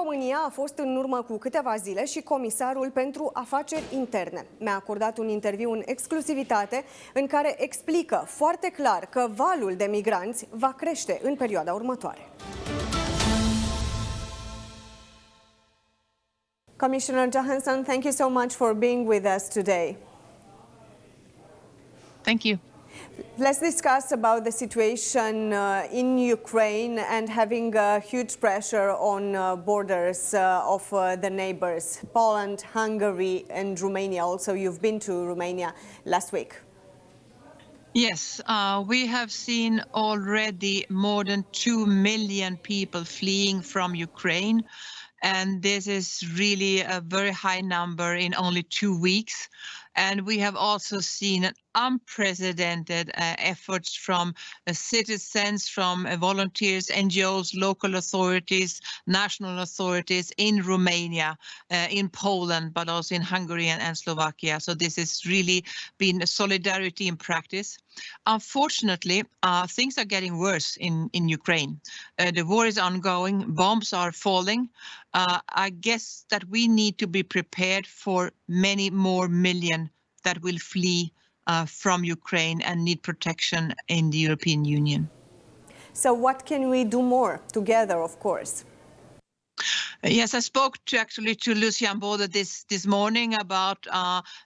România a fost în urmă cu câteva zile și Comisarul pentru Afaceri Interne. Mi-a acordat un interviu în exclusivitate în care explică foarte clar că valul de migranți va crește în perioada următoare. Commissioner Johansson, thank you so much for being with us today. Thank you. Let's discuss about the situation in Ukraine and having huge pressure on borders of the neighbors, Poland, Hungary and Romania. Also, you've been to Romania last week. Yes, we have seen already more than 2 million people fleeing from Ukraine. And this is really a very high number in only 2 weeks. And we have also seen an unprecedented efforts from citizens, from volunteers, NGOs, local authorities, national authorities in Romania, in Poland, but also in Hungary and Slovakia. So this has really been solidarity in practice. Unfortunately, things are getting worse in Ukraine. The war is ongoing, bombs are falling. I guess that we need to be prepared for many more million that will flee from Ukraine and need protection in the European Union. So what can we do more together, of course? Yes, I spoke to Lucian Bode this morning about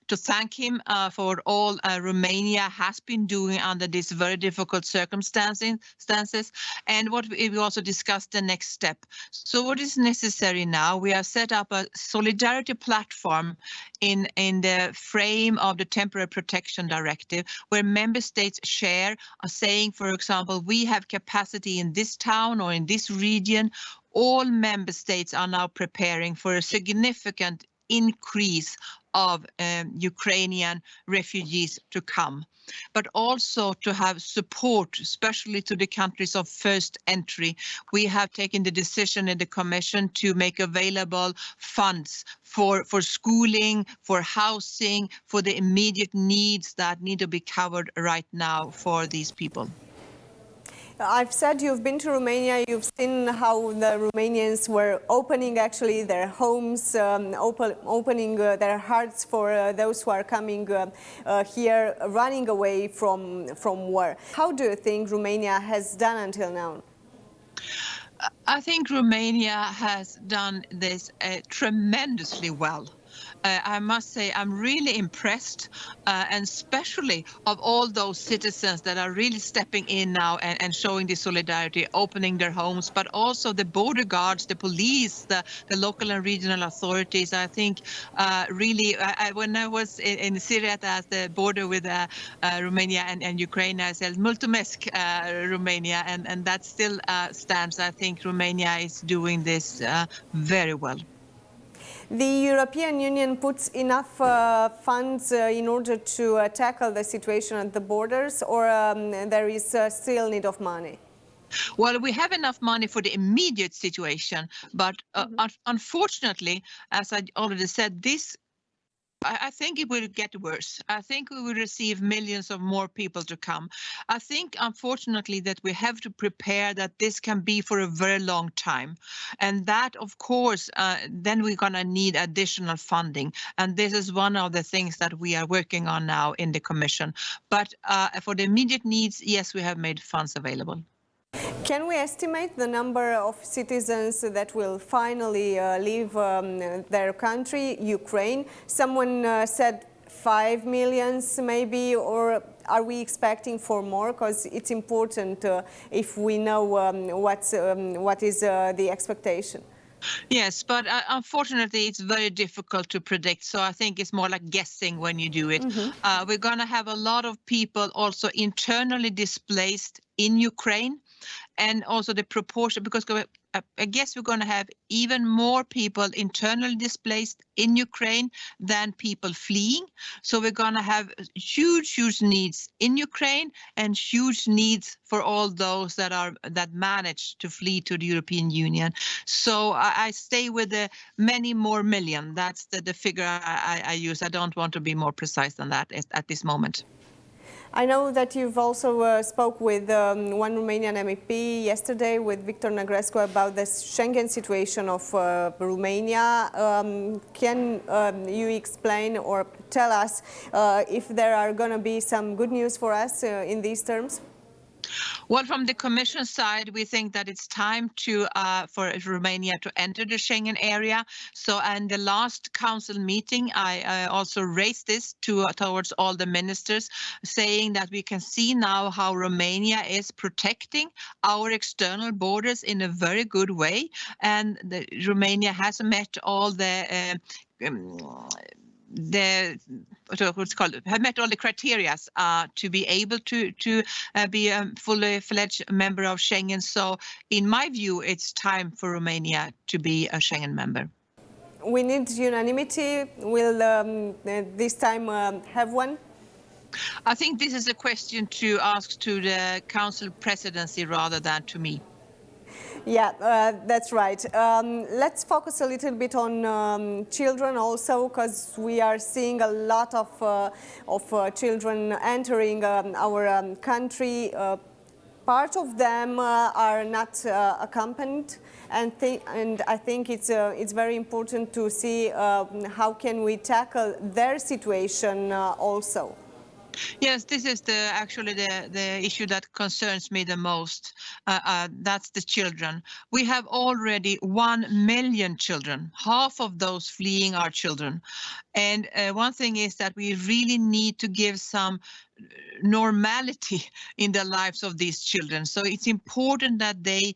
to thank him for all Romania has been doing under these very difficult circumstances, and what we also discussed the next step. So what is necessary now? We have set up a solidarity platform in the frame of the Temporary Protection Directive, where member states share, saying, for example, we have capacity in this town or in this region. All member states are now preparing for a significant increase of Ukrainian refugees to come, but also to have support, especially to the countries of first entry. We have taken the decision in the Commission to make available funds for schooling, for housing, for the immediate needs that need to be covered right now for these people. I've said you've been to Romania, you've seen how the Romanians were opening actually their homes, opening their hearts for those who are coming here, running away from war. How do you think Romania has done until now? I think Romania has done this tremendously well. I must say I'm really impressed, and especially of all those citizens that are really stepping in now and showing this solidarity, opening their homes, but also the border guards, the police, the local and regional authorities. I think really, when I was in Syria at the border with Romania and Ukraine, I said mulțumesc Romania, and that still stands. I think Romania is doing this very well. The European Union puts enough funds in order to tackle the situation at the borders, or there is still need of money? Well, we have enough money for the immediate situation, but unfortunately, as I already said, I think it will get worse. I think we will receive millions of more people to come. I think, unfortunately, that we have to prepare that this can be for a very long time. And that, of course, then we're going to need additional funding. And this is one of the things that we are working on now in the Commission. But for the immediate needs, yes, we have made funds available. Can we estimate the number of citizens that will finally leave their country, Ukraine? Someone said 5 million maybe, or are we expecting for more? Because it's important if we know what is the expectation. Yes, but unfortunately, it's very difficult to predict. So I think it's more like guessing when you do it. We're going to have a lot of people also internally displaced in Ukraine, and also the proportion, because I guess we're going to have even more people internally displaced in Ukraine than people fleeing. So we're going to have huge needs in Ukraine and huge needs for all those that managed to flee to the European Union. So I stay with the many more million. That's the figure I use. I don't want to be more precise than that at this moment. I know that you've also spoke with one Romanian MEP yesterday, with Victor Negrescu, about the Schengen situation of Romania. Can you explain or tell us if there are going to be some good news for us in these terms? Well, from the Commission side, we think that it's time for Romania to enter the Schengen area. So, in the last Council meeting, I also raised this towards all the ministers, saying that we can see now how Romania is protecting our external borders in a very good way, and Romania has met all have met all the criteria to be able to be a fully fledged member of Schengen. So in my view, it's time for Romania to be a Schengen member. We need unanimity. Will this time have one? I think this is a question to ask to the Council presidency rather than to me. Yeah, that's right. Let's focus a little bit on children also, because we are seeing a lot of children entering our country. Part of them are not accompanied, and I think it's very important to see how can we tackle their situation also. Yes, this is actually the issue that concerns me the most. That's the children. We have already 1 million children, half of those fleeing are children. And one thing is that we really need to give some normality in the lives of these children. So it's important that they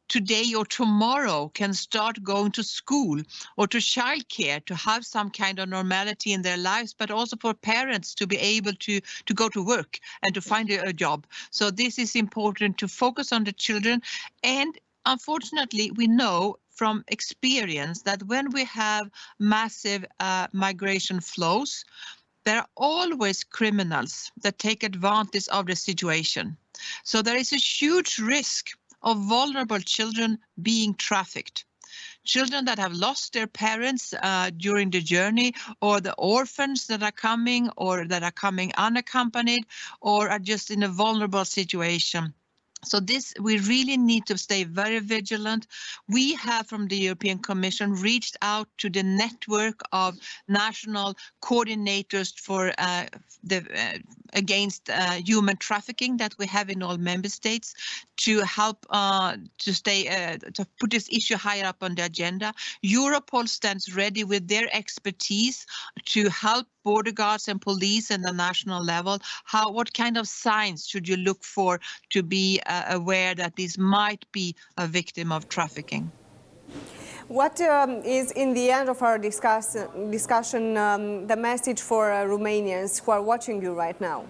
today or tomorrow can start going to school or to childcare, to have some kind of normality in their lives, but also for parents to be able to go to work and to find a job. So this is important to focus on the children. And unfortunately, we know from experience that when we have massive migration flows, there are always criminals that take advantage of the situation. So there is a huge risk of vulnerable children being trafficked. Children that have lost their parents during the journey, or the orphans that are coming, or that are coming unaccompanied, or are just in a vulnerable situation. So this, we really need to stay very vigilant. We have from the European Commission reached out to the network of national coordinators for against human trafficking that we have in all member states, to help to put this issue higher up on the agenda. Europol stands ready with their expertise to help border guards and police at the national level. What kind of signs should you look for to be aware that this might be a victim of trafficking? What is, in the end of our discussion, the message for Romanians who are watching you right now?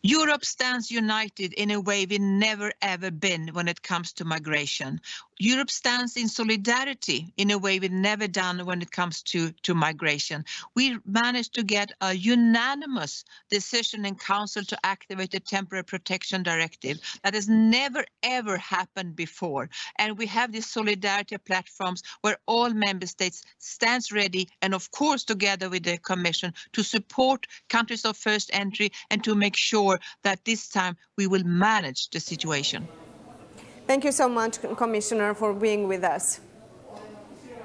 Europe stands united in a way we've never ever been when it comes to migration. Europe stands in solidarity in a way we've never done when it comes to migration. We managed to get a unanimous decision in Council to activate the Temporary Protection Directive. That has never ever happened before. And we have these solidarity platforms where all member states stands ready, and of course together with the Commission, to support countries of first entry and to make sure that this time we will manage the situation. Thank you so much, Commissioner, for being with us.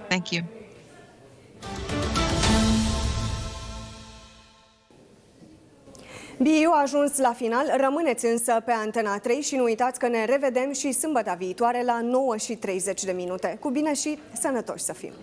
Thank you. BU a ajuns la final, rămâneți însă pe Antena 3 și nu uitați că ne revedem și sâmbătă viitoare la 9:30. Cu bine și sănătoși să fim!